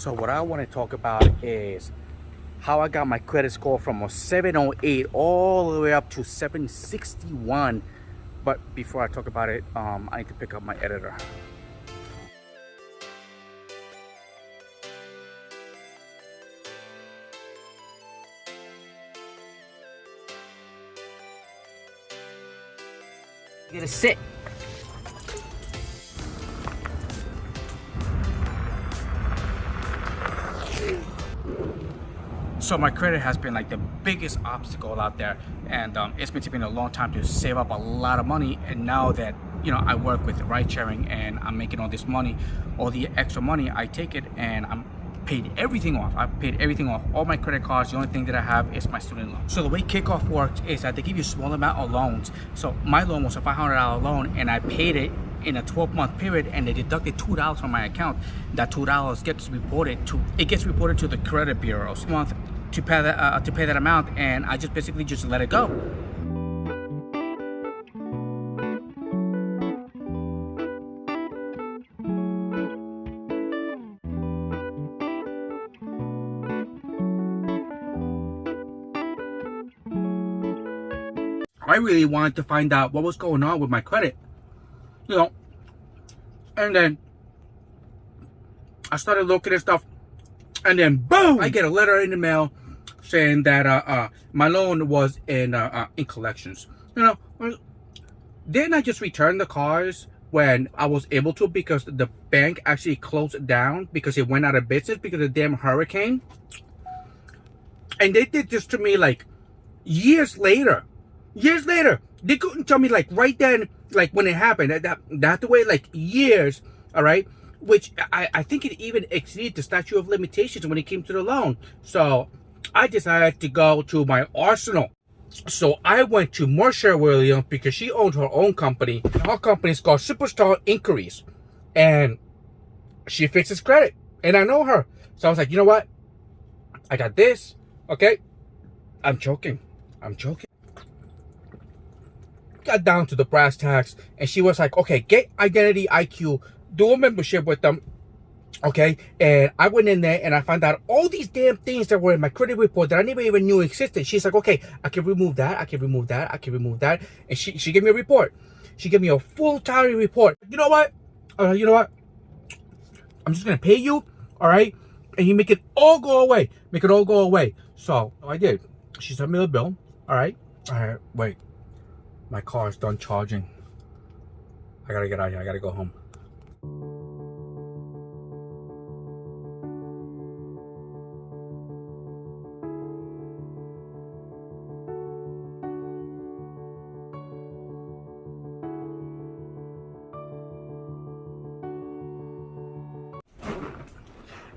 So what I want to talk about is how I got my credit score from a 708 all the way up to 761. But before I talk about it, I need to pick up my editor. You gotta sit. So my credit has been like the biggest obstacle out there, and it's been taking a long time to save up a lot of money. And now that I work with ride sharing and I'm making all this money, all the extra money, I take it and I'm paid everything off. I paid everything off, all my credit cards. The only thing that I have is my student loan. So the way Kikoff works is that they give you a small amount of loans. So my loan was a $500 loan, and I paid it in a 12-month period, and they deducted $2 from my account. That $2 gets reported to the credit bureaus month to pay that amount, and I just basically just let it go. I really wanted to find out what was going on with my credit, and then I started looking at stuff, and then boom, I get a letter in the mail saying that my loan was in collections. Didn't I just return the cars when I was able to, because the bank actually closed down because it went out of business because of the damn hurricane? And they did this to me like years later. They couldn't tell me like right then, like when it happened. That the way, like years, all right? Which I think it even exceeded the statute of limitations when it came to the loan. So I decided to go to my arsenal. So I went to Marsha Williams because she owns her own company. Her company is called Superstar Inquiries, and she fixes credit. And I know her. So I was like, you know what? I got this. Okay. I'm joking. Got down to the brass tacks, and she was like, okay, get Identity IQ, do a membership with them, okay? And I went in there and I found out all these damn things that were in my credit report that I never even knew existed. She's like, okay, I can remove that, and she gave me a report. She gave me a full tally report. You know what? I'm just gonna pay you, all right? And you make it all go away. So I did. She sent me the bill, all right, wait. My car is done charging. I gotta get out of here. I gotta go home.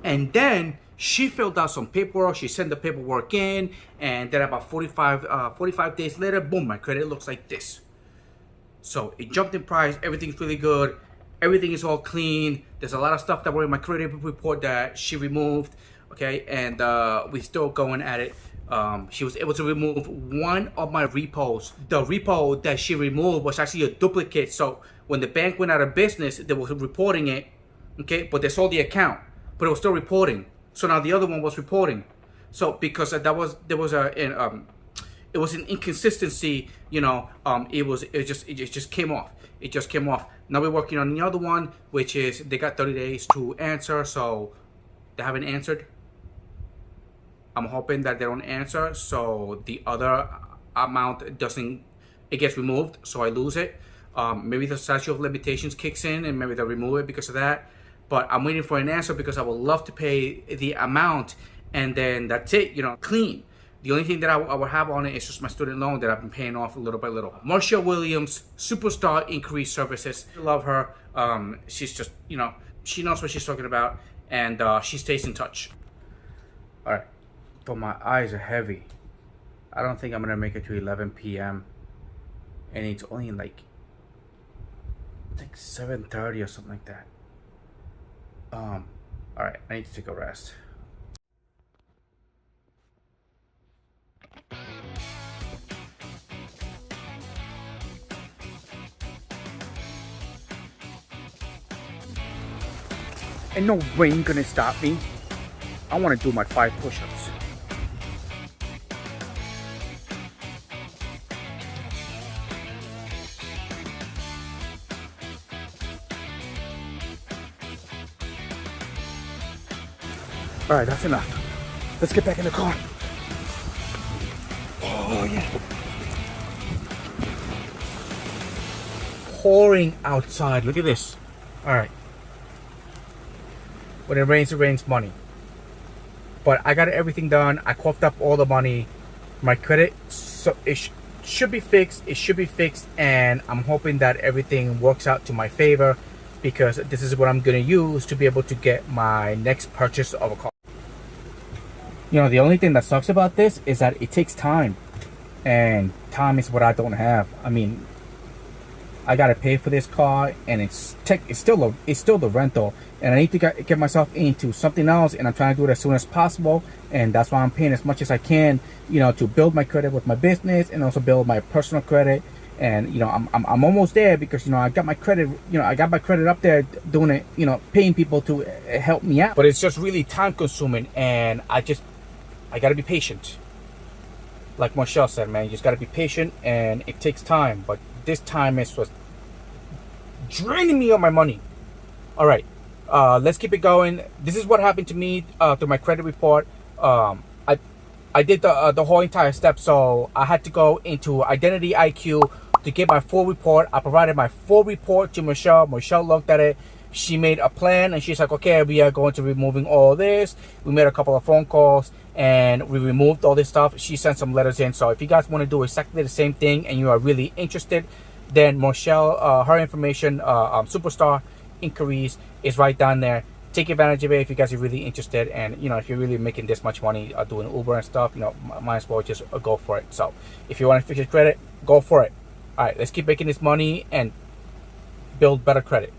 And then she filled out some paperwork. She sent the paperwork in, and then about 45 days later, boom, my credit looks like this. So it jumped in price. Everything's really good. Everything is all clean. There's a lot of stuff that were in my credit report that she removed. Okay, and we're still going at it. She was able to remove one of my repos. The repo that she removed was actually a duplicate. So when the bank went out of business, they were reporting it. Okay, but they sold the account, but it was still reporting. So now the other one was reporting. So because it was an inconsistency, it just came off. Now we're working on the other one, which is they got 30 days to answer. So they haven't answered. I'm hoping that they don't answer, so the other amount it gets removed, so I lose it. Maybe the statute of limitations kicks in, and maybe they'll remove it because of that. But I'm waiting for an answer because I would love to pay the amount, and then that's it, clean. The only thing that I would have on it is just my student loan that I've been paying off little by little. Marsha Williams, Superstar Inquiry Services. I love her. She's just, she knows what she's talking about, and she stays in touch. All right, but my eyes are heavy. I don't think I'm gonna make it to 11 p.m. and it's only like 7:30 or something like that. All right, I need to take a rest. And no rain gonna stop me. I want to do my 5 push-ups. All right, that's enough. Let's get back in the car. Oh yeah. Pouring outside. Look at this. All right. When it rains money. But I got everything done. I coughed up all the money. My credit, so it should be fixed. It should be fixed, and I'm hoping that everything works out to my favor, because this is what I'm gonna use to be able to get my next purchase of a car. You know, the only thing that sucks about this is that it takes time, and time is what I don't have. I mean, I gotta pay for this car, and it's still the rental, and I need to get myself into something else, and I'm trying to do it as soon as possible, and that's why I'm paying as much as I can, you know, to build my credit with my business and also build my personal credit. And you know, I'm almost there, because you know, I got my credit up there, doing it, you know, paying people to help me out. But it's just really time consuming, and I gotta be patient. Like Michelle said, man, you just gotta be patient, and it takes time. But this time is what's draining me of my money. All right, let's keep it going. This is what happened to me through my credit report. I did the whole entire step, so I had to go into Identity IQ to get my full report. I provided my full report to Michelle. Michelle looked at it. She made a plan, and she's like, okay, we are going to be removing all this. We made a couple of phone calls, and we removed all this stuff. She sent some letters in. So if you guys want to do exactly the same thing and you are really interested, then Michelle, her information, Superstar Inquiries, is right down there. Take advantage of it if you guys are really interested. And you know, if you're really making this much money doing Uber and stuff, you know, might as well just go for it. So if you want to fix your credit, go for it. All right, let's keep making this money and build better credit.